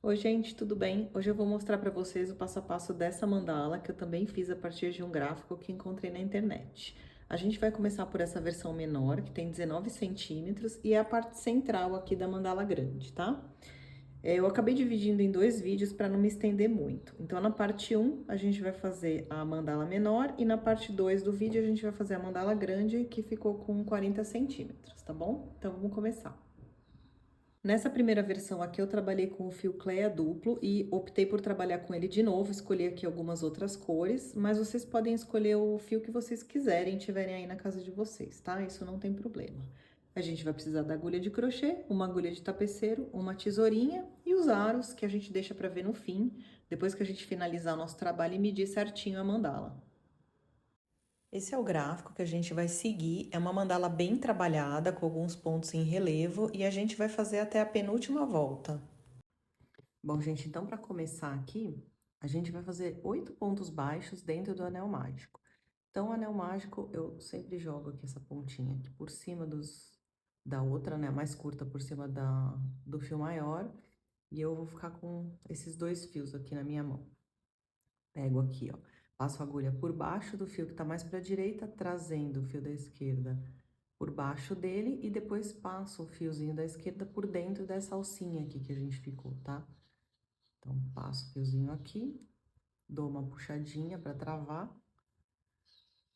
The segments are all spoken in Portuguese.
Oi, gente, tudo bem? Hoje eu vou mostrar para vocês o passo a passo dessa mandala que eu também fiz a partir de um gráfico que encontrei na internet. A gente vai começar por essa versão menor, que tem 19 centímetros, e é a parte central aqui da mandala grande, tá? Eu acabei dividindo em dois vídeos para não me estender muito. Então, na parte 1, a gente vai fazer a mandala menor, e na parte 2 do vídeo, a gente vai fazer a mandala grande, que ficou com 40 centímetros, tá bom? Então, vamos começar. Nessa primeira versão aqui eu trabalhei com o fio Cleia duplo e optei por trabalhar com ele de novo, escolhi aqui algumas outras cores, mas vocês podem escolher o fio que vocês quiserem, tiverem aí na casa de vocês, tá? Isso não tem problema. A gente vai precisar da agulha de crochê, uma agulha de tapeceiro, uma tesourinha e os aros que a gente deixa para ver no fim, depois que a gente finalizar o nosso trabalho e medir certinho a mandala. Esse é o gráfico que a gente vai seguir. É uma mandala bem trabalhada, com alguns pontos em relevo, e a gente vai fazer até a penúltima volta. Bom, gente, então para começar aqui, a gente vai fazer 8 pontos baixos dentro do anel mágico. Então, o anel mágico, eu sempre jogo aqui essa pontinha aqui por cima da outra, né, mais curta por cima do fio maior, e eu vou ficar com esses dois fios aqui na minha mão. Pego aqui, ó, passo a agulha por baixo do fio que tá mais pra direita, trazendo o fio da esquerda por baixo dele, e depois passo o fiozinho da esquerda por dentro dessa alcinha aqui que a gente ficou, tá? Então, passo o fiozinho aqui, dou uma puxadinha pra travar.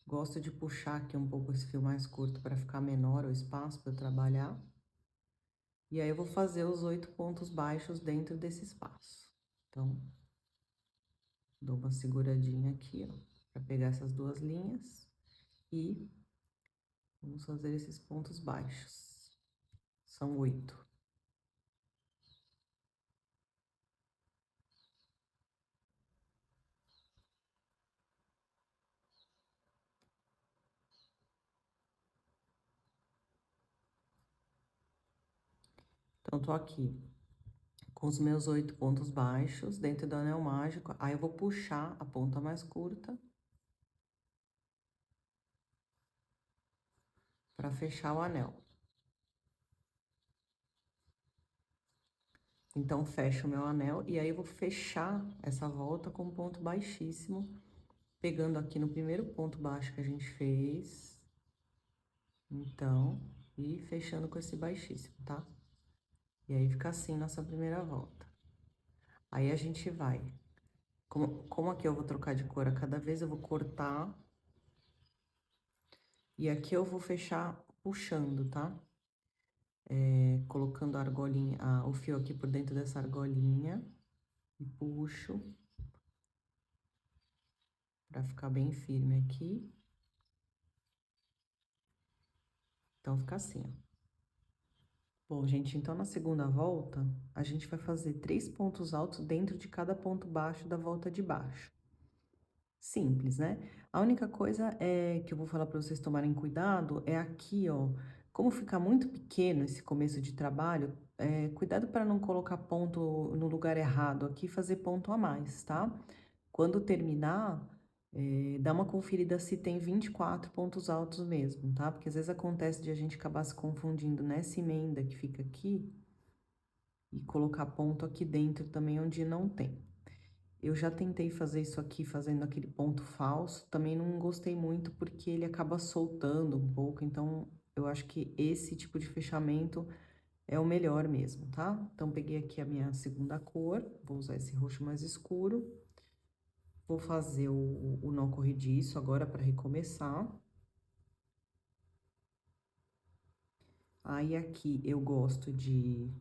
Gosto de puxar aqui um pouco esse fio mais curto para ficar menor o espaço para eu trabalhar. E aí, eu vou fazer os 8 pontos baixos dentro desse espaço. Então, dou uma seguradinha aqui, ó, para pegar essas duas linhas. E vamos fazer esses pontos baixos. São 8. Então, tô aqui com os meus 8 pontos baixos dentro do anel mágico. Aí, eu vou puxar a ponta mais curta para fechar o anel. Então, fecho o meu anel e aí eu vou fechar essa volta com um ponto baixíssimo, pegando aqui no primeiro ponto baixo que a gente fez. Então, e fechando com esse baixíssimo, tá? E aí, fica assim nossa primeira volta. Aí, a gente vai... Como aqui eu vou trocar de cor a cada vez, eu vou cortar. E aqui eu vou fechar puxando, tá? Colocando a argolinha, o fio aqui por dentro dessa argolinha. E puxo. Pra ficar bem firme aqui. Então, fica assim, ó. Bom, gente, então na segunda volta, a gente vai fazer 3 pontos altos dentro de cada ponto baixo da volta de baixo. Simples, né? A única coisa que eu vou falar para vocês tomarem cuidado é aqui, ó. Como fica muito pequeno esse começo de trabalho, cuidado para não colocar ponto no lugar errado aqui e fazer ponto a mais, tá? Quando terminar, dá uma conferida se tem 24 pontos altos mesmo, tá? Porque às vezes acontece de a gente acabar se confundindo nessa emenda que fica aqui e colocar ponto aqui dentro também onde não tem. Eu já tentei fazer isso aqui fazendo aquele ponto falso, também não gostei muito porque ele acaba soltando um pouco, então eu acho que esse tipo de fechamento é o melhor mesmo, tá? Então, peguei aqui a minha segunda cor, vou usar esse roxo mais escuro. Vou fazer o nó corrediço agora para recomeçar. Aí, aqui, eu gosto de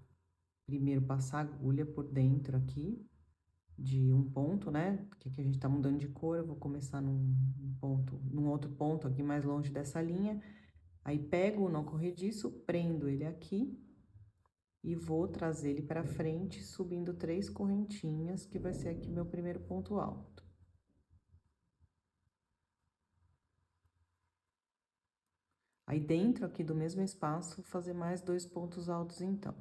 primeiro passar a agulha por dentro aqui, de um ponto, né? Porque aqui a gente tá mudando de cor, eu vou começar num outro ponto aqui mais longe dessa linha. Aí, pego o nó corrediço, prendo ele aqui e vou trazer ele para frente, subindo 3 correntinhas, que vai ser aqui o meu primeiro ponto alto. Aí, dentro aqui do mesmo espaço, vou fazer mais 2 pontos altos, então.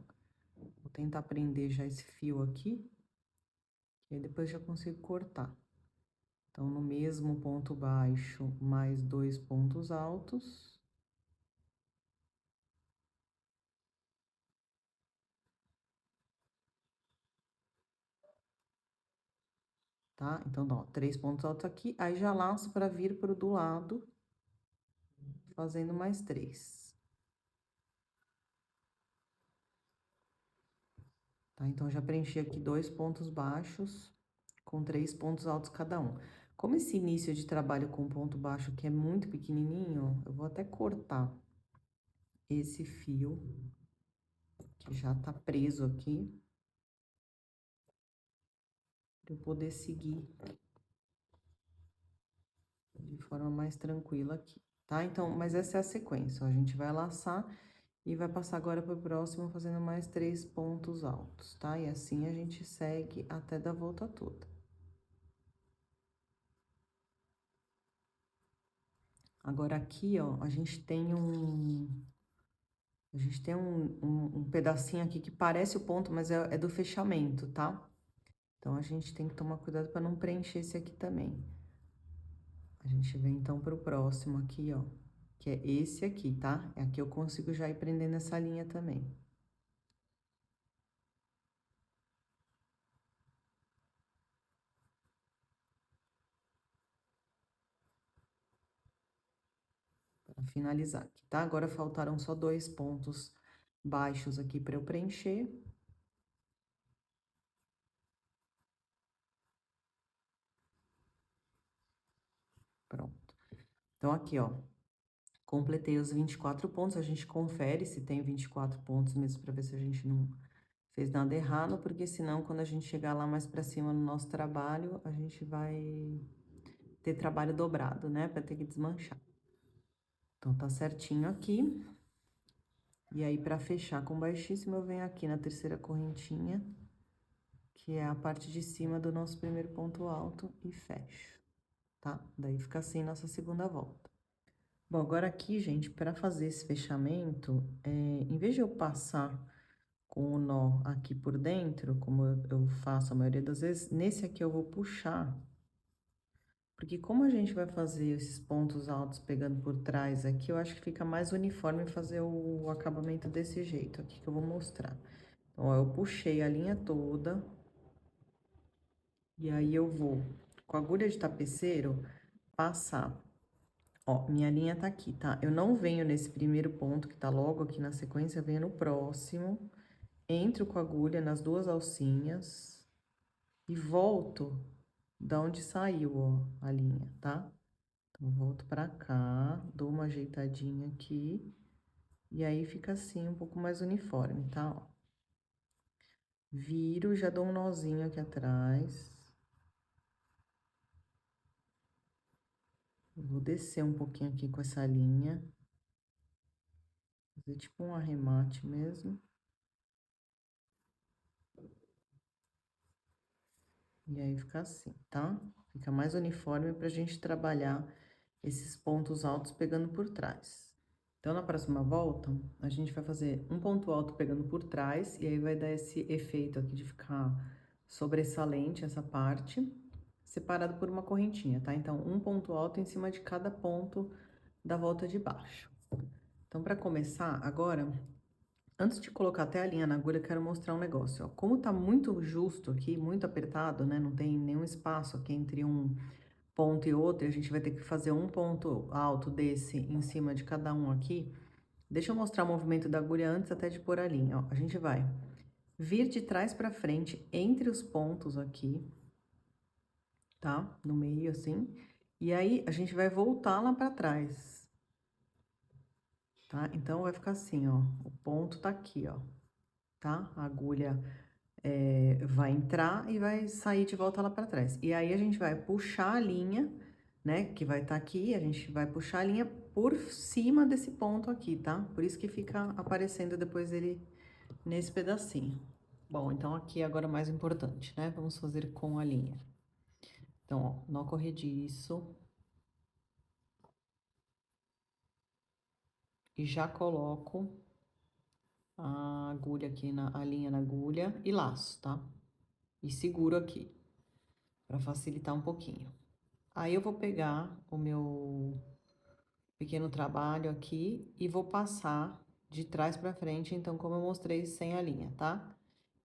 Vou tentar prender já esse fio aqui, que aí depois já consigo cortar. Então, no mesmo ponto baixo, mais 2 pontos altos. tá? Então, ó, 3 pontos altos aqui, aí já laço pra vir pro do lado, fazendo mais 3. Tá? Então, já preenchi aqui 2 pontos baixos, com 3 pontos altos cada um. Como esse início de trabalho com ponto baixo aqui é muito pequenininho, eu vou até cortar esse fio, que já tá preso aqui, pra eu poder seguir de forma mais tranquila aqui, tá? Então, mas essa é a sequência, ó, a gente vai laçar e vai passar agora pro próximo fazendo mais 3 pontos altos, tá? E assim a gente segue até dar a volta toda. Agora aqui, ó, a gente tem um pedacinho aqui que parece o ponto, mas é do fechamento, tá? Então, a gente tem que tomar cuidado para não preencher esse aqui também. A gente vem, então, pro próximo aqui, ó, que é esse aqui, tá? Aqui eu consigo já ir prendendo essa linha também. Para finalizar aqui, tá? Agora faltaram só 2 pontos baixos aqui para eu preencher. Pronto. Então, aqui, ó, completei os 24 pontos. A gente confere se tem 24 pontos mesmo, para ver se a gente não fez nada errado, porque senão, quando a gente chegar lá mais para cima no nosso trabalho, a gente vai ter trabalho dobrado, né? Para ter que desmanchar. Então, tá certinho aqui. E aí, para fechar com baixíssimo, eu venho aqui na terceira correntinha, que é a parte de cima do nosso primeiro ponto alto, e fecho, tá? Daí fica assim nossa segunda volta. Bom, agora aqui, gente, para fazer esse fechamento, em vez de eu passar com o nó aqui por dentro, como eu faço a maioria das vezes, nesse aqui eu vou puxar, porque como a gente vai fazer esses pontos altos pegando por trás aqui, eu acho que fica mais uniforme fazer o acabamento desse jeito aqui que eu vou mostrar. Então, ó, eu puxei a linha toda, e aí eu vou, com a agulha de tapeceiro, passar. Ó, minha linha tá aqui, tá? Eu não venho nesse primeiro ponto que tá logo aqui na sequência, eu venho no próximo, entro com a agulha nas 2 alcinhas e volto da onde saiu, ó, a linha, tá? Então, volto pra cá, dou uma ajeitadinha aqui, e aí fica assim, um pouco mais uniforme, tá? Ó. Viro, já dou um nozinho aqui atrás. Vou descer um pouquinho aqui com essa linha. Fazer tipo um arremate mesmo. E aí fica assim, tá? Fica mais uniforme pra gente trabalhar esses pontos altos pegando por trás. Então, na próxima volta, a gente vai fazer um ponto alto pegando por trás, e aí vai dar esse efeito aqui de ficar sobressalente essa parte, separado por uma correntinha, tá? Então, um ponto alto em cima de cada ponto da volta de baixo. Então, para começar, agora, antes de colocar até a linha na agulha, eu quero mostrar um negócio, ó. Como tá muito justo aqui, muito apertado, né? Não tem nenhum espaço aqui entre um ponto e outro, e a gente vai ter que fazer um ponto alto desse em cima de cada um aqui. Deixa eu mostrar o movimento da agulha antes até de pôr a linha, ó. A gente vai vir de trás pra frente entre os pontos aqui, tá? No meio, assim. E aí, a gente vai voltar lá pra trás, tá? Então, vai ficar assim, ó. O ponto tá aqui, ó, tá? A agulha vai entrar e vai sair de volta lá pra trás. E aí, a gente vai puxar a linha, né? Que vai estar aqui, a gente vai puxar a linha por cima desse ponto aqui, tá? Por isso que fica aparecendo depois ele nesse pedacinho. Bom, então aqui agora o mais importante, né? Vamos fazer com a linha. Então, ó, nó corrediço. E já coloco a agulha aqui, a linha na agulha e laço, tá? E seguro aqui, pra facilitar um pouquinho. Aí eu vou pegar o meu pequeno trabalho aqui e vou passar de trás pra frente, então, como eu mostrei, sem a linha, tá?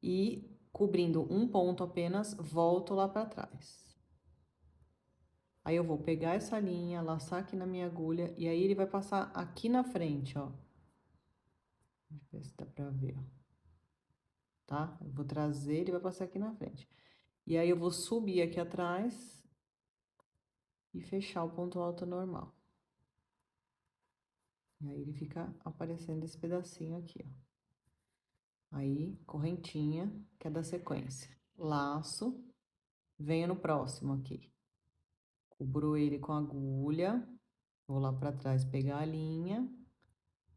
E cobrindo um ponto apenas, volto lá pra trás. Aí eu vou pegar essa linha, laçar aqui na minha agulha, e aí ele vai passar aqui na frente, ó. Deixa eu ver se dá pra ver, ó. Tá? Eu vou trazer, ele vai passar aqui na frente. E aí eu vou subir aqui atrás e fechar o ponto alto normal. E aí ele fica aparecendo esse pedacinho aqui, ó. Aí, correntinha, que é da sequência. Laço, venho no próximo aqui. Cubro ele com agulha, vou lá pra trás pegar a linha,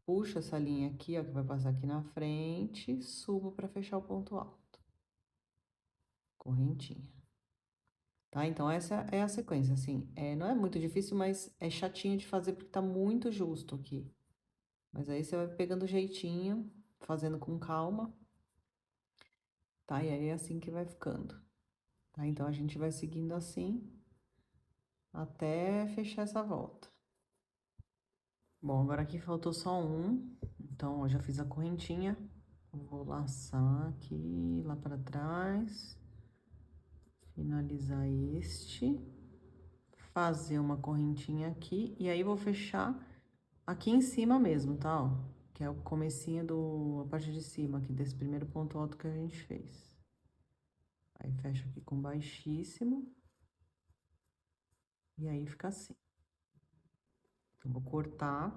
puxo essa linha aqui, ó, que vai passar aqui na frente, subo pra fechar o ponto alto. Correntinha. Tá? Então, essa é a sequência, assim. Não é muito difícil, mas é chatinho de fazer porque tá muito justo aqui. Mas aí você vai pegando o jeitinho, fazendo com calma, tá? E aí é assim que vai ficando, tá? Então, a gente vai seguindo assim até fechar essa volta. Bom, agora aqui faltou só um, então eu já fiz a correntinha, vou laçar aqui, lá pra trás, finalizar este, fazer uma correntinha aqui, e aí vou fechar aqui em cima mesmo, tá, ó? Que é o comecinho a parte de cima aqui desse primeiro ponto alto que a gente fez. Aí fecho aqui com baixíssimo, e aí fica assim. Então, vou cortar,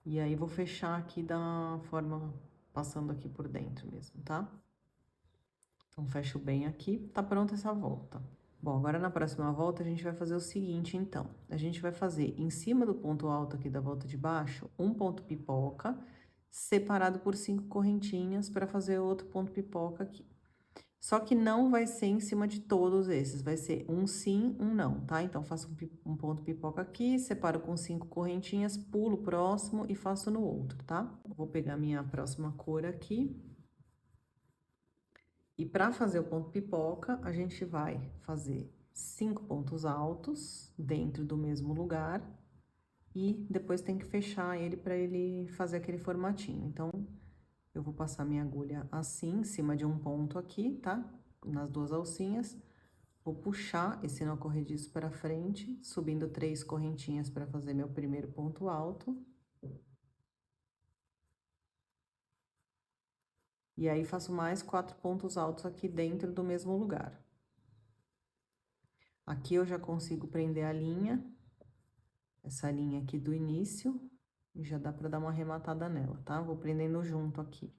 e aí vou fechar aqui da forma, passando aqui por dentro mesmo, tá? Então, fecho bem aqui, tá pronta essa volta. Bom, agora na próxima volta a gente vai fazer o seguinte, então. A gente vai fazer em cima do ponto alto aqui da volta de baixo, um ponto pipoca, separado por 5 correntinhas para fazer outro ponto pipoca aqui. Só que não vai ser em cima de todos esses, vai ser um sim, um não, tá? Então, faço um ponto pipoca aqui, separo com 5 correntinhas, pulo o próximo e faço no outro, tá? Vou pegar minha próxima cor aqui. E para fazer o ponto pipoca, a gente vai fazer 5 pontos altos dentro do mesmo lugar e depois tem que fechar ele para ele fazer aquele formatinho. Então, eu vou passar minha agulha assim, em cima de um ponto aqui, tá? Nas duas alcinhas. Vou puxar esse nó corrediço para frente, subindo 3 correntinhas para fazer meu primeiro ponto alto. E aí, faço mais 4 pontos altos aqui dentro do mesmo lugar. Aqui eu já consigo prender a linha, essa linha aqui do início, e já dá pra dar uma arrematada nela, tá? Vou prendendo junto aqui.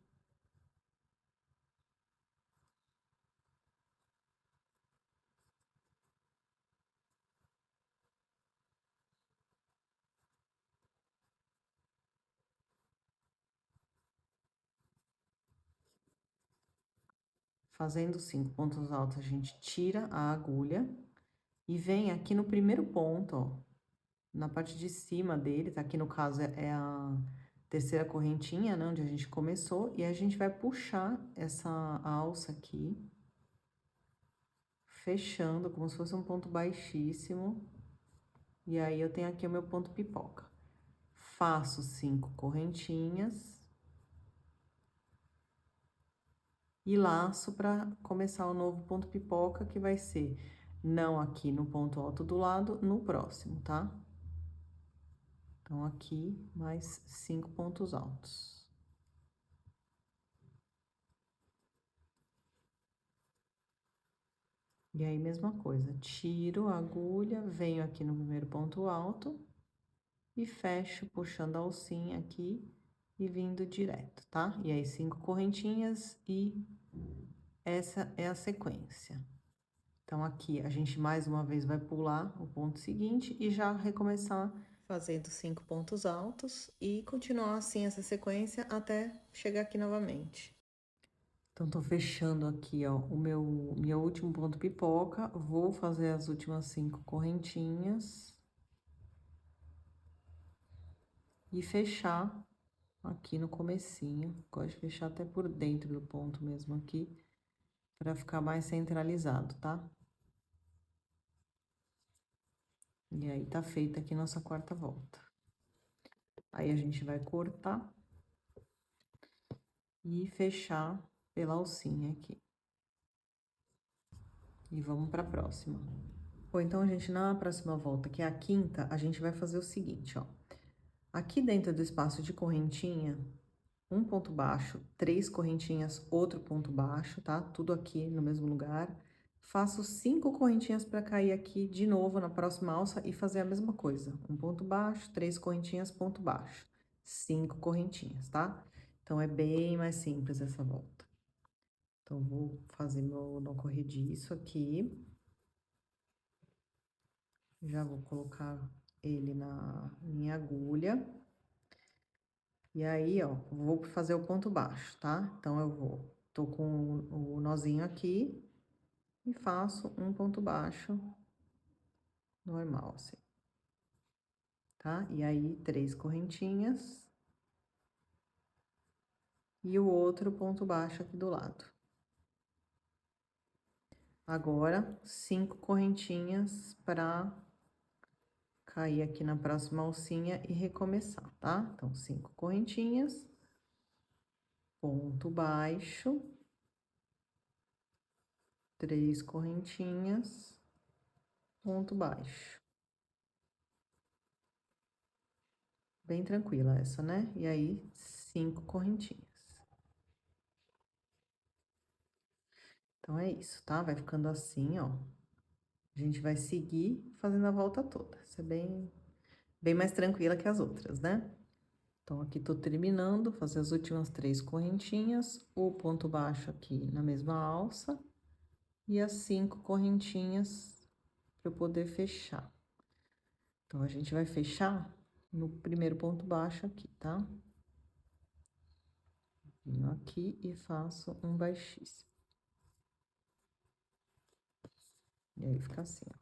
Fazendo 5 pontos altos, a gente tira a agulha e vem aqui no primeiro ponto, ó, na parte de cima dele, tá? Aqui no caso é a terceira correntinha, né, onde a gente começou, e a gente vai puxar essa alça aqui, fechando como se fosse um ponto baixíssimo, e aí eu tenho aqui o meu ponto pipoca. Faço 5 correntinhas e laço para começar o novo ponto pipoca, que vai ser não aqui no ponto alto do lado, no próximo, tá? Então, aqui, mais 5 pontos altos. E aí, mesma coisa, tiro a agulha, venho aqui no primeiro ponto alto e fecho, puxando a alcinha aqui e vindo direto, tá? E aí, 5 correntinhas e essa é a sequência. Então, aqui, a gente mais uma vez vai pular o ponto seguinte e já recomeçar fazendo 5 pontos altos e continuar assim essa sequência até chegar aqui novamente. Então, tô fechando aqui, ó, meu último ponto pipoca, vou fazer as últimas 5 correntinhas e fechar aqui no comecinho. Gosto de fechar até por dentro do ponto mesmo aqui, para ficar mais centralizado, tá? E aí, tá feita aqui nossa quarta volta. Aí, a gente vai cortar e fechar pela alcinha aqui. E vamos pra próxima. Ou então, gente, na próxima volta, que é a quinta, a gente vai fazer o seguinte, ó. Aqui dentro do espaço de correntinha, um ponto baixo, 3 correntinhas, outro ponto baixo, tá? Tudo aqui no mesmo lugar. Faço 5 correntinhas para cair aqui de novo na próxima alça e fazer a mesma coisa. Um ponto baixo, 3 correntinhas, ponto baixo. 5 correntinhas, tá? Então, é bem mais simples essa volta. Então, vou fazer meu nó corrediço aqui. Já vou colocar ele na minha agulha. E aí, ó, vou fazer o ponto baixo, tá? Então, tô com o nozinho aqui e faço um ponto baixo normal, assim. Tá? E aí, 3 correntinhas. E o outro ponto baixo aqui do lado. Agora, 5 correntinhas pra cair aqui na próxima alcinha e recomeçar, tá? Então, 5 correntinhas, ponto baixo, 3 correntinhas, ponto baixo. Bem tranquila essa, né? E aí, 5 correntinhas. Então, é isso, tá? Vai ficando assim, ó. A gente vai seguir fazendo a volta toda. Isso é bem mais tranquila que as outras, né? Então, aqui tô terminando, fazer as últimas 3 correntinhas, o ponto baixo aqui na mesma alça, e as 5 correntinhas para eu poder fechar. Então, a gente vai fechar no primeiro ponto baixo aqui, tá? Venho aqui e faço um baixíssimo. E aí, fica assim, ó.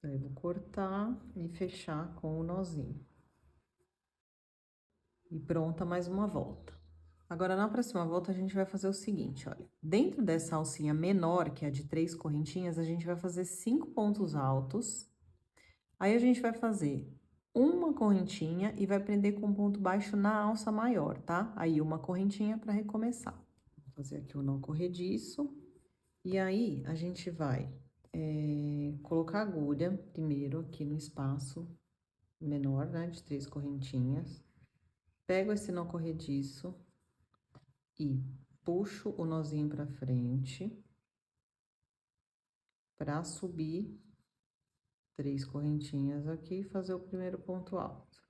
Daí, eu vou cortar e fechar com o nozinho. E pronta mais uma volta. Agora, na próxima volta, a gente vai fazer o seguinte, olha. Dentro dessa alcinha menor, que é a de 3 correntinhas, a gente vai fazer 5 pontos altos. Aí, a gente vai fazer uma correntinha e vai prender com ponto baixo na alça maior, tá? Aí, uma correntinha para recomeçar. Vou fazer aqui o nó corrediço. E aí, a gente vai colocar a agulha primeiro aqui no espaço menor, né? De 3 correntinhas. Pego esse nó corrediço e puxo o nozinho pra frente pra subir 3 correntinhas aqui e fazer o primeiro ponto alto.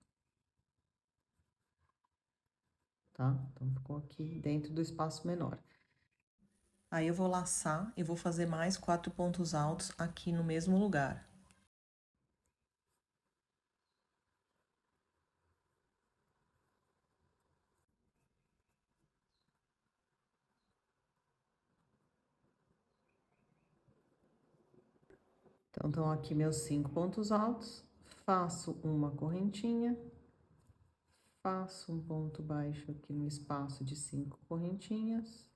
Tá? Então, ficou aqui dentro do espaço menor. Aí, eu vou laçar e vou fazer mais 4 pontos altos aqui no mesmo lugar. Então, estão aqui meus 5 pontos altos, faço uma correntinha, faço um ponto baixo aqui no espaço de 5 correntinhas,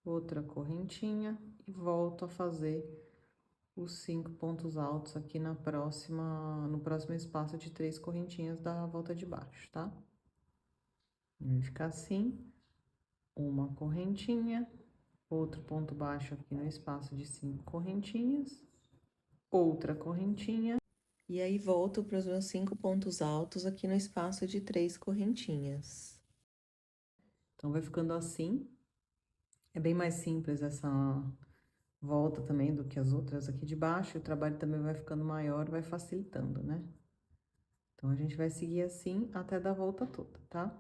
outra correntinha e volto a fazer os 5 pontos altos aqui no próximo espaço de 3 correntinhas da volta de baixo, tá? Vai ficar assim, uma correntinha, outro ponto baixo aqui no espaço de 5 correntinhas, outra correntinha, e aí volto para os meus 5 pontos altos aqui no espaço de 3 correntinhas. Então, vai ficando assim. É bem mais simples essa volta também do que as outras aqui de baixo. O trabalho também vai ficando maior, vai facilitando, né? Então, a gente vai seguir assim até dar a volta toda, tá?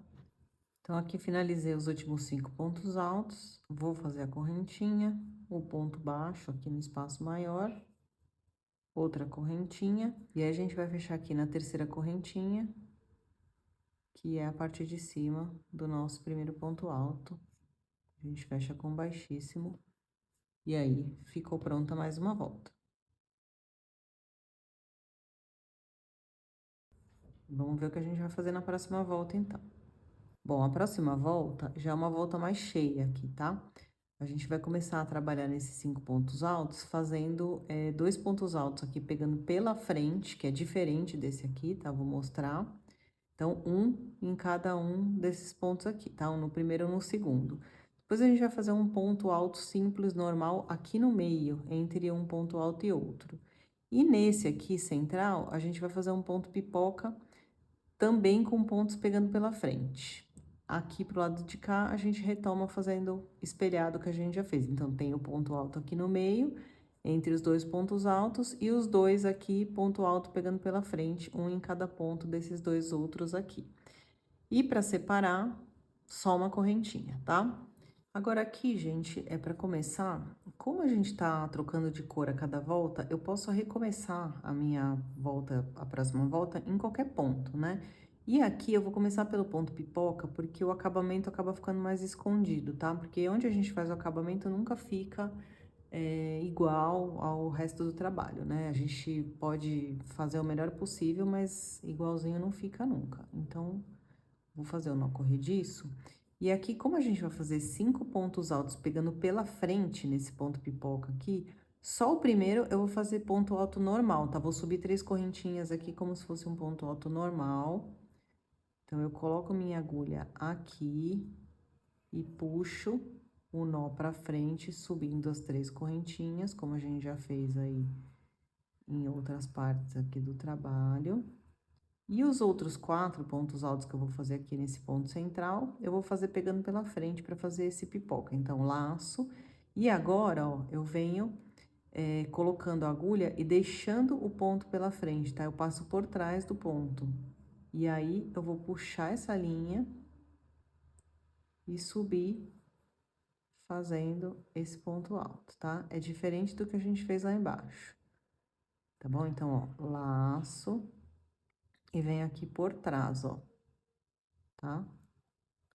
Então, aqui finalizei os últimos 5 pontos altos. Vou fazer a correntinha, o ponto baixo aqui no espaço maior. Outra correntinha. E aí, a gente vai fechar aqui na terceira correntinha, que é a parte de cima do nosso primeiro ponto alto. A gente fecha com baixíssimo. E aí, ficou pronta mais uma volta. Vamos ver o que a gente vai fazer na próxima volta, então. Bom, a próxima volta já é uma volta mais cheia aqui, tá? A gente vai começar a trabalhar nesses 5 pontos altos, fazendo 2 pontos altos aqui, pegando pela frente, que é diferente desse aqui, tá? Vou mostrar. Então, um em cada um desses pontos aqui, tá? Um no primeiro e no segundo. Depois a gente vai fazer um ponto alto simples normal aqui no meio, entre um ponto alto e outro. E nesse aqui central, a gente vai fazer um ponto pipoca também com pontos pegando pela frente. Aqui pro lado de cá, a gente retoma fazendo espelhado que a gente já fez. Então, tem o ponto alto aqui no meio, entre os dois pontos altos, e os dois aqui, ponto alto pegando pela frente, um em cada ponto desses dois outros aqui. E para separar, só uma correntinha, tá? Agora aqui, gente, é para começar, como a gente tá trocando de cor a cada volta, eu posso recomeçar a minha volta, a próxima volta, em qualquer ponto, né? E aqui eu vou começar pelo ponto pipoca, porque o acabamento acaba ficando mais escondido, tá? Porque onde a gente faz o acabamento nunca fica igual ao resto do trabalho, né? A gente pode fazer o melhor possível, mas igualzinho não fica nunca. Então, vou fazer o nó corrediço. E aqui, como a gente vai fazer 5 pontos altos pegando pela frente nesse ponto pipoca aqui, só o primeiro eu vou fazer ponto alto normal, tá? Vou subir 3 correntinhas aqui como se fosse um ponto alto normal. Então, eu coloco minha agulha aqui e puxo o nó pra frente, subindo as 3 correntinhas, como a gente já fez aí em outras partes aqui do trabalho. E os outros 4 pontos altos que eu vou fazer aqui nesse ponto central, eu vou fazer pegando pela frente para fazer esse pipoca. Então, laço. E agora, ó, eu venho colocando a agulha e deixando o ponto pela frente, tá? Eu passo por trás do ponto. E aí, eu vou puxar essa linha e subir fazendo esse ponto alto, tá? É diferente do que a gente fez lá embaixo. Tá bom? Então, ó, laço e venho aqui por trás, ó, tá?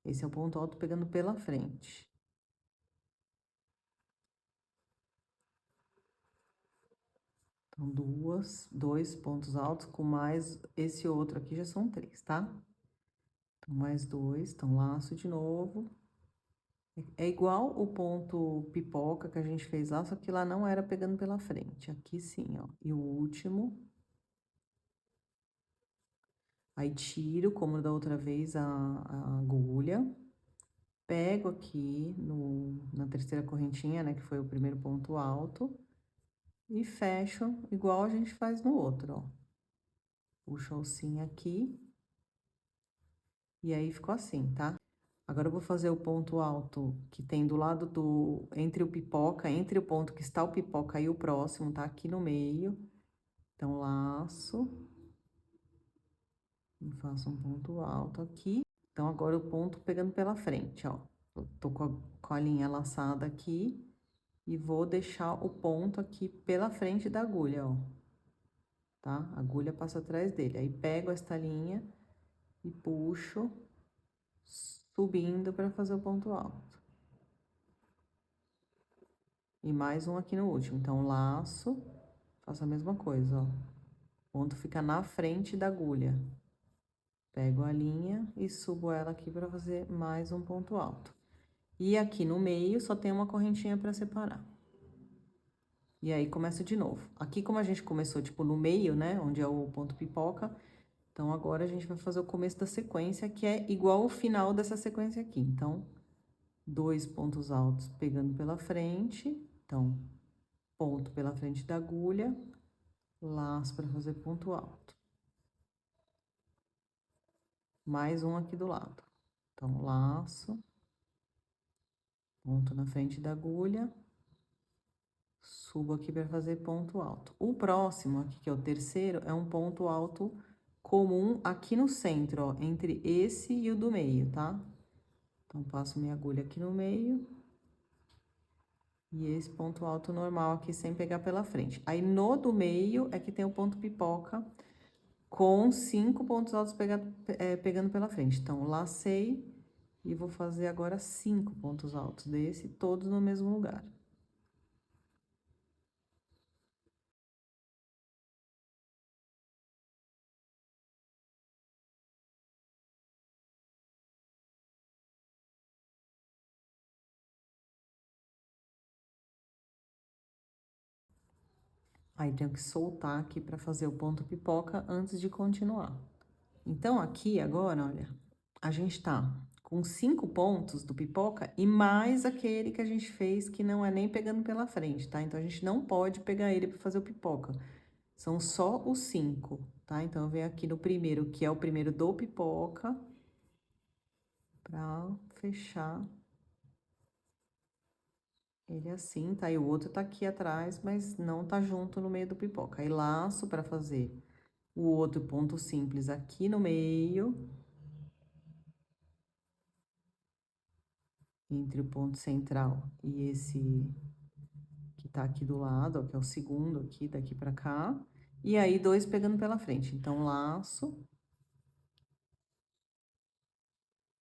Esse é o ponto alto pegando pela frente. Então, dois pontos altos com mais esse outro aqui já são 3, tá? Então, mais 2, então, laço de novo. É igual o ponto pipoca que a gente fez lá, só que lá não era pegando pela frente. Aqui sim, ó. E o último. Aí, tiro, como da outra vez, a agulha. Pego aqui na terceira correntinha, né, que foi o primeiro ponto alto. E fecho igual a gente faz no outro, ó. Puxo a alcinha aqui. E aí, ficou assim, tá? Agora, eu vou fazer o ponto alto que tem do lado entre o pipoca, entre o ponto que está o pipoca e o próximo, tá? Aqui no meio. Então, laço. E faço um ponto alto aqui. Então, agora o ponto pegando pela frente, ó. Eu tô com a linha laçada aqui. E vou deixar o ponto aqui pela frente da agulha, ó. Tá? A agulha passa atrás dele. Aí, pego esta linha e puxo, subindo para fazer o ponto alto. E mais um aqui no último. Então, laço, faço a mesma coisa, ó. O ponto fica na frente da agulha. Pego a linha e subo ela aqui para fazer mais um ponto alto. E aqui no meio só tem uma correntinha para separar. E aí, começo de novo. Aqui, como a gente começou, tipo, no meio, né, onde é o ponto pipoca, então, agora a gente vai fazer o começo da sequência, que é igual o final dessa sequência aqui. Então, 2 pontos altos pegando pela frente. Então, ponto pela frente da agulha, laço para fazer ponto alto. Mais um aqui do lado. Então, laço, ponto na frente da agulha, subo aqui para fazer ponto alto. O próximo aqui, que é o terceiro, é um ponto alto comum aqui no centro, ó, entre esse e o do meio, tá? Então, passo minha agulha aqui no meio. E esse ponto alto normal aqui, sem pegar pela frente. Aí, no do meio, é que tem o ponto pipoca, com 5 pontos altos pegando pela frente. Então, lacei e vou fazer agora 5 pontos altos desse, todos no mesmo lugar. Aí, tenho que soltar aqui pra fazer o ponto pipoca antes de continuar. Então, aqui agora, olha, a gente tá com 5 pontos do pipoca e mais aquele que a gente fez que não é nem pegando pela frente, tá? Então, a gente não pode pegar ele para fazer o pipoca. São só os 5, tá? Então, eu venho aqui no primeiro, que é o primeiro do pipoca, pra fechar ele assim, tá? E o outro tá aqui atrás, mas não tá junto no meio do pipoca. Aí, laço pra fazer o outro ponto simples aqui no meio, entre o ponto central e esse que tá aqui do lado, ó, que é o segundo aqui, daqui pra cá. E aí, 2 pegando pela frente. Então, laço,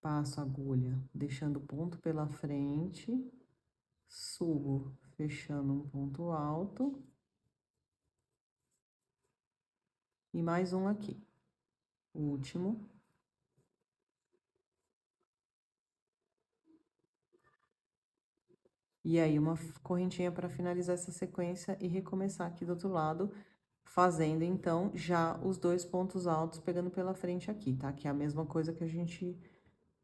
passo a agulha, deixando o ponto pela frente, subo, fechando um ponto alto. E mais um aqui, o último. E aí, uma correntinha para finalizar essa sequência e recomeçar aqui do outro lado, fazendo, então, já os 2 pontos altos pegando pela frente aqui, tá? Que é a mesma coisa que a gente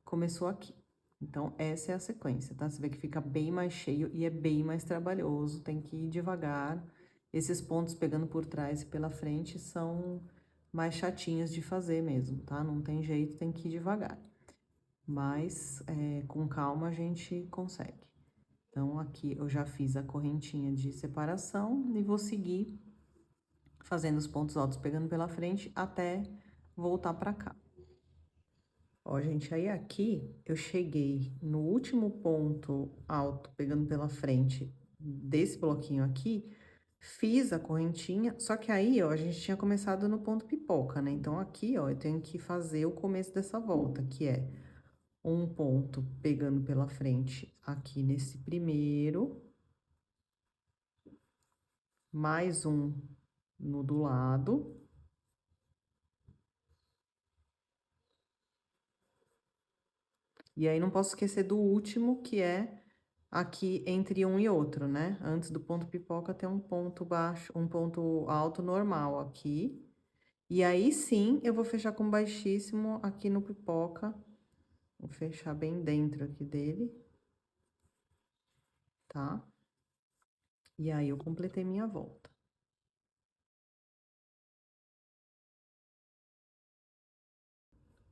começou aqui. Então, essa é a sequência, tá? Você vê que fica bem mais cheio e é bem mais trabalhoso, tem que ir devagar. Esses pontos pegando por trás e pela frente são mais chatinhos de fazer mesmo, tá? Não tem jeito, tem que ir devagar. Mas, com calma a gente consegue. Então, aqui eu já fiz a correntinha de separação e vou seguir fazendo os pontos altos pegando pela frente até voltar pra cá. Ó, gente, aí aqui eu cheguei no último ponto alto pegando pela frente desse bloquinho aqui, fiz a correntinha, só que aí, ó, a gente tinha começado no ponto pipoca, né? Então, aqui, ó, eu tenho que fazer o começo dessa volta, que é um ponto pegando pela frente aqui nesse primeiro, mais um no do lado. E aí, não posso esquecer do último, que é aqui entre um e outro, né? Antes do ponto pipoca tem um ponto baixo, um ponto alto normal aqui. E aí, sim, eu vou fechar com baixíssimo aqui no pipoca. Vou fechar bem dentro aqui dele, tá? E aí, eu completei minha volta.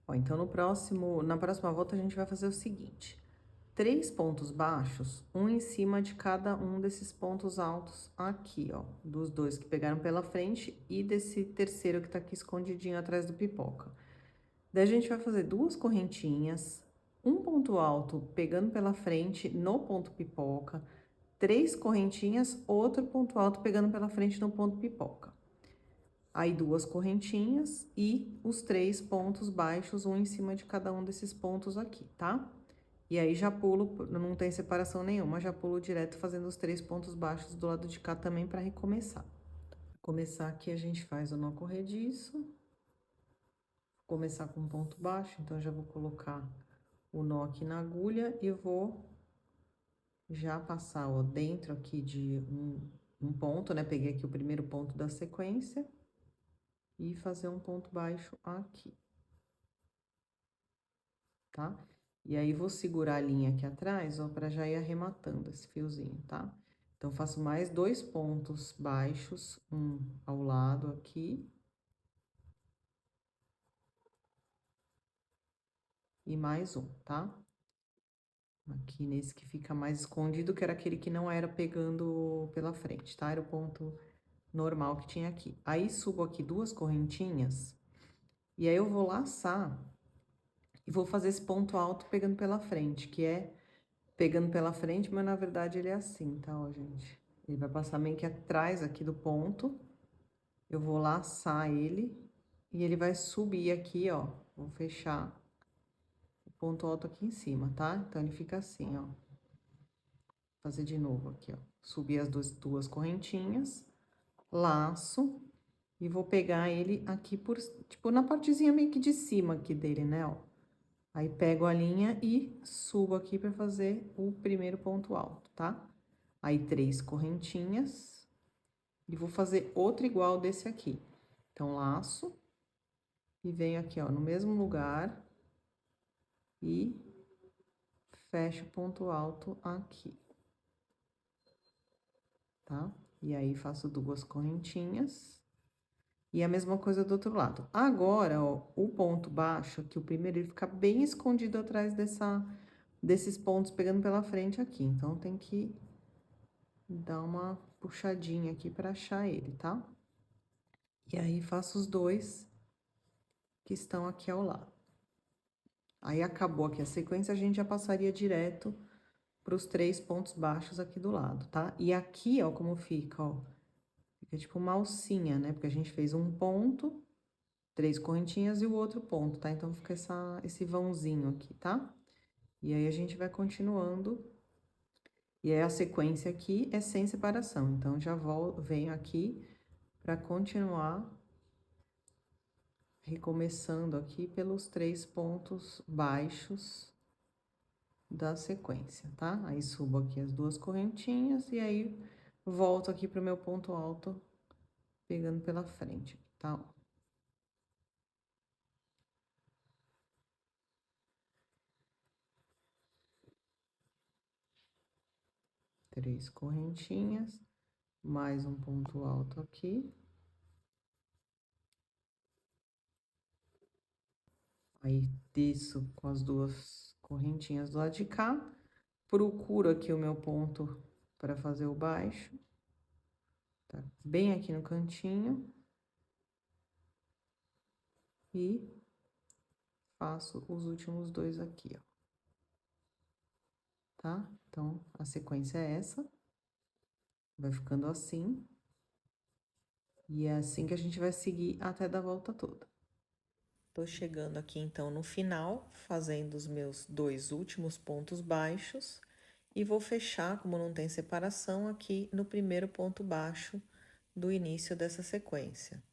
Ó, então, na próxima volta, a gente vai fazer o seguinte: 3 pontos baixos, um em cima de cada um desses pontos altos aqui, ó. Dos 2 que pegaram pela frente e desse terceiro que tá aqui escondidinho atrás do pipoca. Daí, a gente vai fazer 2 correntinhas, um ponto alto pegando pela frente no ponto pipoca, 3 correntinhas, outro ponto alto pegando pela frente no ponto pipoca. Aí, 2 correntinhas e os 3 pontos baixos, um em cima de cada um desses pontos aqui, tá? E aí, já pulo, não tem separação nenhuma, já pulo direto fazendo os 3 pontos baixos do lado de cá também para recomeçar. Pra começar aqui, a gente faz o nó corrediço. Começar com um ponto baixo, então, já vou colocar o nó aqui na agulha e vou já passar, ó, dentro aqui de um ponto, né? Peguei aqui o primeiro ponto da sequência e fazer um ponto baixo aqui, tá? E aí, vou segurar a linha aqui atrás, ó, pra já ir arrematando esse fiozinho, tá? Então, faço mais 2 pontos baixos, um ao lado aqui. E mais um, tá? Aqui nesse que fica mais escondido, que era aquele que não era pegando pela frente, tá? Era o ponto normal que tinha aqui. Aí, subo aqui 2 correntinhas, e aí eu vou laçar e vou fazer esse ponto alto pegando pela frente, que é pegando pela frente, mas na verdade ele é assim, tá, ó, gente? Ele vai passar meio que atrás aqui do ponto, eu vou laçar ele, e ele vai subir aqui, ó, vou fechar o ponto alto aqui em cima, tá? Então, ele fica assim, ó. Vou fazer de novo aqui, ó. Subir as duas correntinhas, laço, e vou pegar ele aqui por, tipo, na partezinha meio que de cima aqui dele, né, ó. Aí, pego a linha e subo aqui pra fazer o primeiro ponto alto, tá? Aí, 3 correntinhas, e vou fazer outro igual desse aqui. Então, laço, e venho aqui, ó, no mesmo lugar, e fecho o ponto alto aqui, tá? E aí, faço 2 correntinhas. E a mesma coisa do outro lado. Agora, ó, o ponto baixo, que o primeiro, ele fica bem escondido atrás desses pontos pegando pela frente aqui. Então, tem que dar uma puxadinha aqui pra achar ele, tá? E aí, faço os 2 que estão aqui ao lado. Aí, acabou aqui a sequência, a gente já passaria direto pros 3 pontos baixos aqui do lado, tá? E aqui, ó, como fica, ó. Fica tipo uma alcinha, né? Porque a gente fez um ponto, 3 correntinhas e o outro ponto, tá? Então, fica esse vãozinho aqui, tá? E aí, a gente vai continuando. E aí, a sequência aqui é sem separação. Então, já venho aqui pra continuar recomeçando aqui pelos 3 pontos baixos da sequência, tá? Aí, subo aqui as 2 correntinhas e aí, volto aqui pro meu ponto alto, pegando pela frente, tá? 3 correntinhas, mais um ponto alto aqui. Aí, desço com as 2 correntinhas do lado de cá, procuro aqui o meu ponto para fazer o baixo, tá? Bem aqui no cantinho. E faço os últimos 2 aqui, ó. Tá? Então, a sequência é essa. Vai ficando assim. E é assim que a gente vai seguir até dar a volta toda. Tô chegando aqui, então, no final, fazendo os meus 2 últimos pontos baixos. E vou fechar, como não tem separação, aqui no primeiro ponto baixo do início dessa sequência.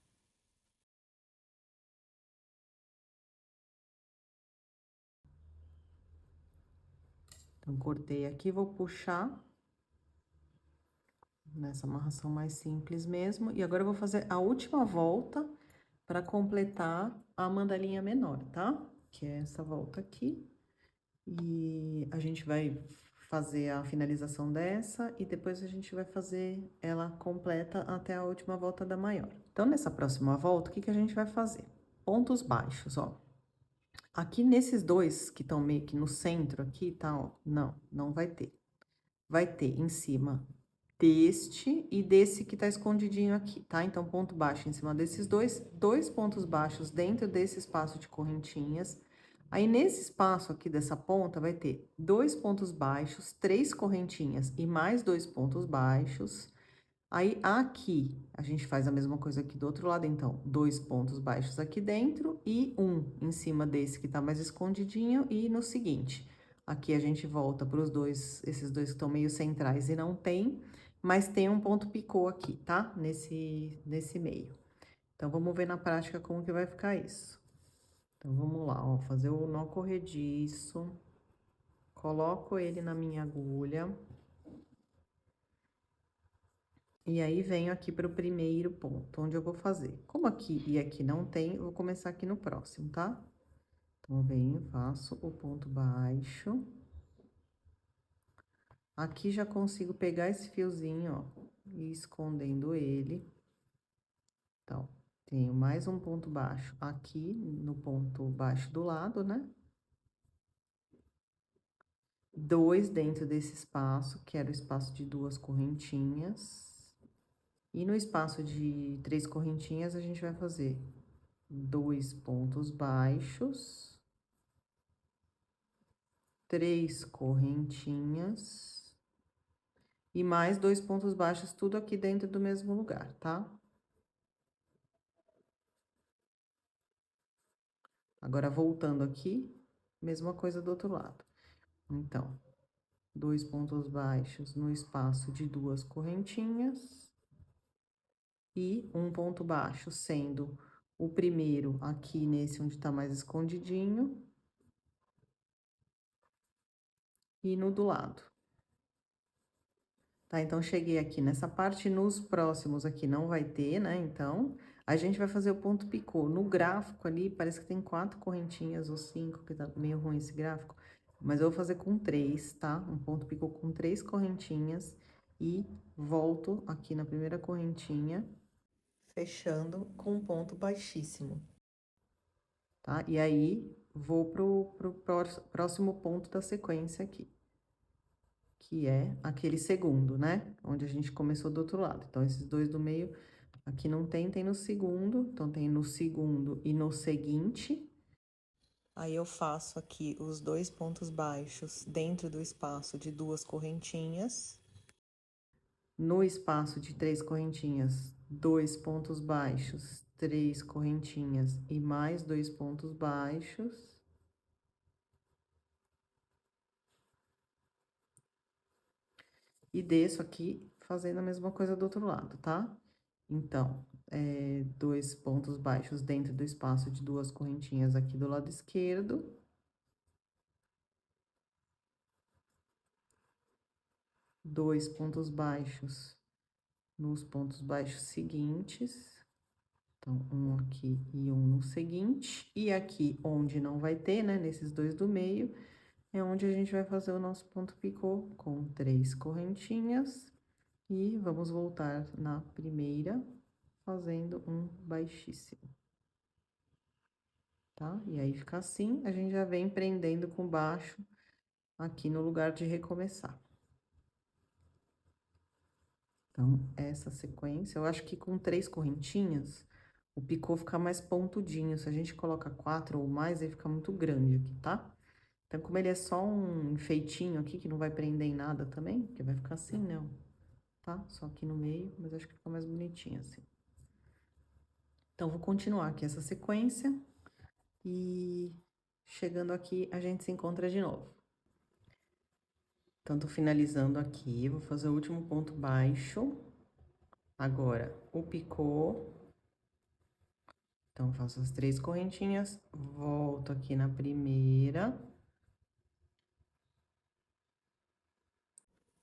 Então, cortei aqui, vou puxar nessa amarração mais simples mesmo. E agora eu vou fazer a última volta para completar a mandalinha menor, tá? Que é essa volta aqui. E a gente vai fazer a finalização dessa e depois a gente vai fazer ela completa até a última volta da maior. Então, nessa próxima volta, o que que a gente vai fazer? Pontos baixos, ó. Aqui nesses 2 que estão meio que no centro aqui, tá, ó, não vai ter. Vai ter em cima deste e desse que tá escondidinho aqui, tá? Então, ponto baixo em cima desses 2 pontos baixos dentro desse espaço de correntinhas. Aí, nesse espaço aqui dessa ponta, vai ter 2 pontos baixos, 3 correntinhas e mais 2 pontos baixos. Aí, aqui, a gente faz a mesma coisa aqui do outro lado, então, 2 pontos baixos aqui dentro e 1 em cima desse que tá mais escondidinho. E no seguinte, aqui a gente volta para esses 2 que estão meio centrais e não tem, mas tem um ponto picô aqui, tá? Nesse meio. Então, vamos ver na prática como que vai ficar isso. Então, vamos lá, ó, fazer o nó corrediço. Coloco ele na minha agulha. E aí, venho aqui para o primeiro ponto, onde eu vou fazer. Como aqui e aqui não tem, eu vou começar aqui no próximo, tá? Então, venho, faço o ponto baixo. Aqui já consigo pegar esse fiozinho, ó, e ir escondendo ele. Então, tenho mais um ponto baixo aqui, no ponto baixo do lado, né? 2 dentro desse espaço, que era o espaço de 2 correntinhas. E no espaço de 3 correntinhas, a gente vai fazer 2 pontos baixos, 3 correntinhas e mais 2 pontos baixos, tudo aqui dentro do mesmo lugar, tá? Agora, voltando aqui, mesma coisa do outro lado. Então, 2 pontos baixos no espaço de 2 correntinhas e um ponto baixo, sendo o primeiro aqui nesse onde tá mais escondidinho e no do lado. Tá, então, cheguei aqui nessa parte, nos próximos aqui não vai ter, né? Então, a gente vai fazer o ponto picô. No gráfico ali, parece que tem 4 correntinhas ou 5, que tá meio ruim esse gráfico. Mas eu vou fazer com 3, tá? Um ponto picô com 3 correntinhas e volto aqui na primeira correntinha, fechando com um ponto baixíssimo, tá? E aí, vou pro próximo ponto da sequência aqui, que é aquele segundo, né? Onde a gente começou do outro lado. Então, esses dois do meio, aqui não tem, tem no segundo. Então, tem no segundo e no seguinte. Aí, eu faço aqui os 2 pontos baixos dentro do espaço de 2 correntinhas. No espaço de 3 correntinhas, 2 pontos baixos, 3 correntinhas e mais 2 pontos baixos. E desço aqui, fazendo a mesma coisa do outro lado, tá? Então, 2 pontos baixos dentro do espaço de 2 correntinhas aqui do lado esquerdo. Dois pontos baixos nos pontos baixos seguintes. Então, um aqui e um no seguinte. E aqui, onde não vai ter, né, nesses dois do meio, é onde a gente vai fazer o nosso ponto picô com 3 correntinhas. E vamos voltar na primeira, fazendo um baixíssimo. Tá? E aí, fica assim, a gente já vem prendendo com baixo aqui no lugar de recomeçar. Então, essa sequência, eu acho que com 3 correntinhas, o picô fica mais pontudinho. Se a gente coloca 4 ou mais, aí fica muito grande aqui, tá? Então, como ele é só um enfeitinho aqui, que não vai prender em nada também, que vai ficar assim, né? Tá? Só aqui no meio, mas acho que fica mais bonitinho assim. Então, vou continuar aqui essa sequência e chegando aqui, a gente se encontra de novo. Então, tô finalizando aqui, vou fazer o último ponto baixo. Agora, o picô. Então, faço as 3 correntinhas, volto aqui na primeira.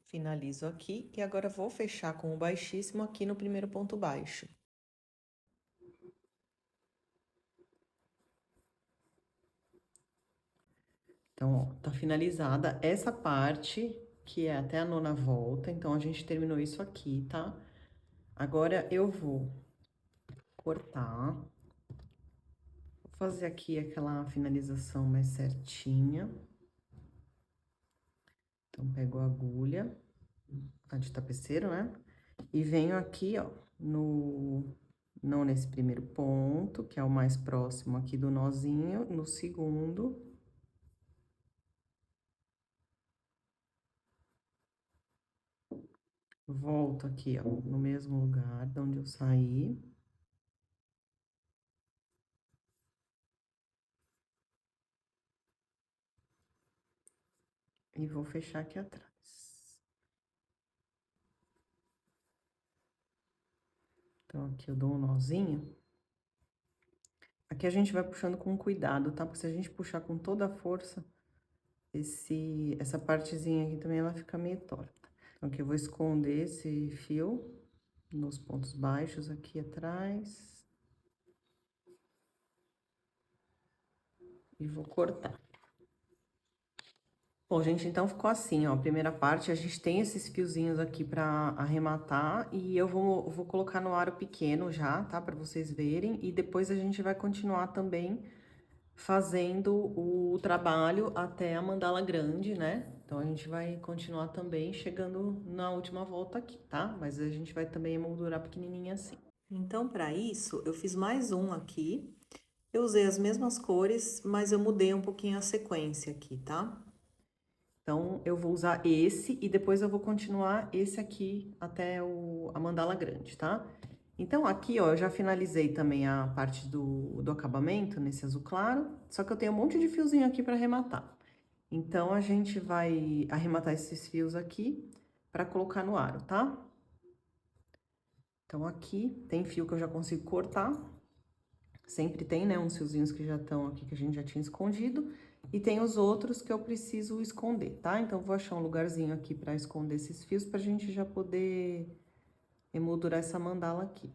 Finalizo aqui e agora vou fechar com o baixíssimo aqui no primeiro ponto baixo. Então, ó, tá finalizada essa parte, que é até a 9ª volta. Então, a gente terminou isso aqui, tá? Agora, eu vou cortar. Vou fazer aqui aquela finalização mais certinha. Então, pego a agulha, a de tapeceiro, né? E venho aqui, ó, não nesse primeiro ponto, que é o mais próximo aqui do nozinho, no segundo. Volto aqui, ó, no mesmo lugar de onde eu saí. E vou fechar aqui atrás. Então, aqui eu dou um nozinho. Aqui a gente vai puxando com cuidado, tá? Porque se a gente puxar com toda a força, essa partezinha aqui também, ela fica meio torta. Então, aqui eu vou esconder esse fio nos pontos baixos aqui atrás. E vou cortar. Bom, gente, então ficou assim, ó, a primeira parte, a gente tem esses fiozinhos aqui pra arrematar e eu vou colocar no aro pequeno já, tá? Pra vocês verem, e depois a gente vai continuar também fazendo o trabalho até a mandala grande, né? Então, a gente vai continuar também chegando na última volta aqui, tá? Mas a gente vai também emoldurar pequenininha assim. Então, pra isso, eu fiz mais um aqui. Eu usei as mesmas cores, mas eu mudei um pouquinho a sequência aqui, tá? Então, eu vou usar esse e depois eu vou continuar esse aqui até a mandala grande, tá? Então, aqui, ó, eu já finalizei também a parte do acabamento nesse azul claro, só que eu tenho um monte de fiozinho aqui para arrematar. Então, a gente vai arrematar esses fios aqui para colocar no aro, tá? Então, aqui tem fio que eu já consigo cortar. Sempre tem, né, uns fiozinhos que já estão aqui, que a gente já tinha escondido. E tem os outros que eu preciso esconder, tá? Então, vou achar um lugarzinho aqui pra esconder esses fios pra gente já poder emoldurar essa mandala aqui.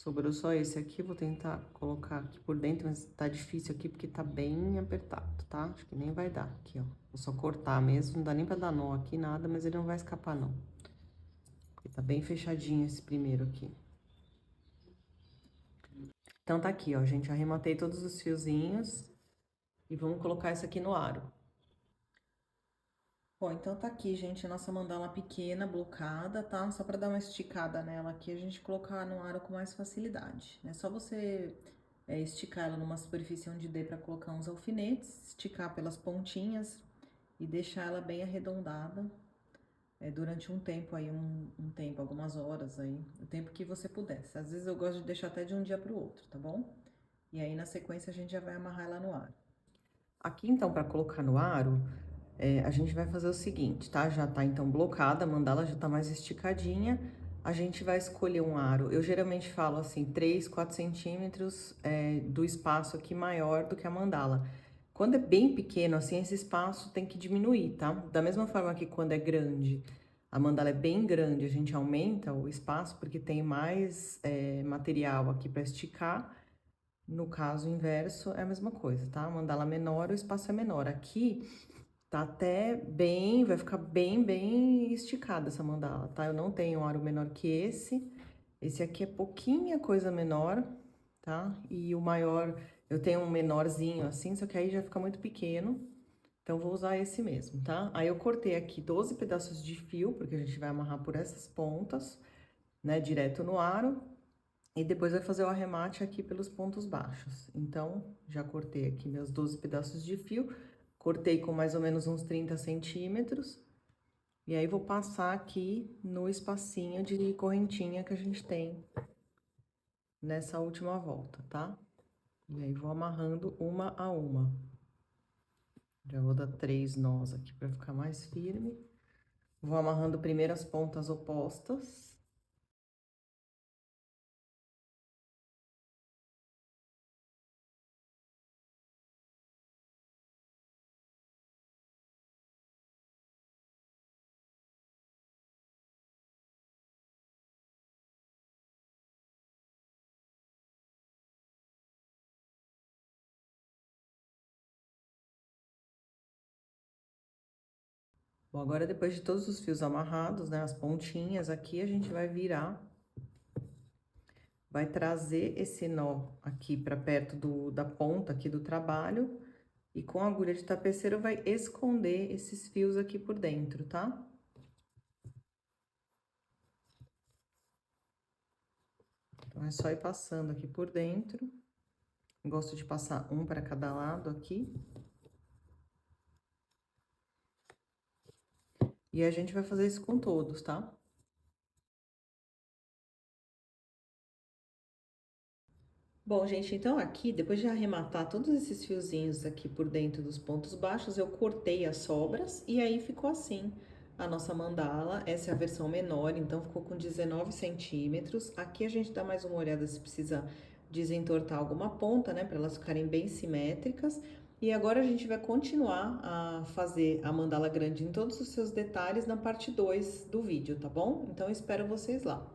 Sobrou só esse aqui, vou tentar colocar aqui por dentro, mas tá difícil aqui porque tá bem apertado, tá? Acho que nem vai dar aqui, ó. Vou só cortar mesmo, não dá nem pra dar nó aqui, nada, mas ele não vai escapar, não. Porque tá bem fechadinho esse primeiro aqui. Então, tá aqui, ó, gente, arrematei todos os fiozinhos e vamos colocar isso aqui no aro. Bom, então tá aqui, gente, a nossa mandala pequena, blocada, tá? Só pra dar uma esticada nela aqui, a gente colocar no aro com mais facilidade. É só você esticar ela numa superfície onde dê pra colocar uns alfinetes, esticar pelas pontinhas e deixar ela bem arredondada durante um tempo aí, um tempo, algumas horas aí, o tempo que você puder. Às vezes eu gosto de deixar até de um dia pro outro, tá bom? E aí, na sequência, a gente já vai amarrar ela no aro. Aqui, então, pra colocar no aro, a gente vai fazer o seguinte, tá? Já tá, então, blocada, a mandala já tá mais esticadinha. A gente vai escolher um aro. Eu geralmente falo, assim, 3, 4 centímetros do espaço aqui maior do que a mandala. Quando é bem pequeno, assim, esse espaço tem que diminuir, tá? Da mesma forma que quando é grande, a mandala é bem grande, a gente aumenta o espaço porque tem mais material aqui para esticar. No caso inverso, é a mesma coisa, tá? A mandala menor, o espaço é menor. Aqui tá até bem, vai ficar bem esticada essa mandala, tá? Eu não tenho um aro menor que esse. Esse aqui é pouquinha coisa menor, tá? E o maior, eu tenho um menorzinho assim, só que aí já fica muito pequeno. Então, vou usar esse mesmo, tá? Aí eu cortei aqui 12 pedaços de fio, porque a gente vai amarrar por essas pontas, né? Direto no aro. E depois vai fazer o arremate aqui pelos pontos baixos. Então, já cortei aqui meus 12 pedaços de fio, cortei com mais ou menos uns 30 centímetros. E aí, vou passar aqui no espacinho de correntinha que a gente tem nessa última volta, tá? E aí, vou amarrando uma a uma. Já vou dar 3 nós aqui pra ficar mais firme. Vou amarrando primeiro as pontas opostas. Bom, agora depois de todos os fios amarrados, né, as pontinhas aqui, a gente vai virar, vai trazer esse nó aqui para perto da ponta aqui do trabalho e com a agulha de tapeceiro vai esconder esses fios aqui por dentro, tá? Então, é só ir passando aqui por dentro. Gosto de passar um para cada lado aqui. E a gente vai fazer isso com todos, tá? Bom, gente, então aqui, depois de arrematar todos esses fiozinhos aqui por dentro dos pontos baixos, eu cortei as sobras e aí ficou assim a nossa mandala. Essa é a versão menor, então ficou com 19 centímetros. Aqui a gente dá mais uma olhada se precisa desentortar alguma ponta, né, para elas ficarem bem simétricas. E agora a gente vai continuar a fazer a mandala grande em todos os seus detalhes na parte 2 do vídeo, tá bom? Então, eu espero vocês lá.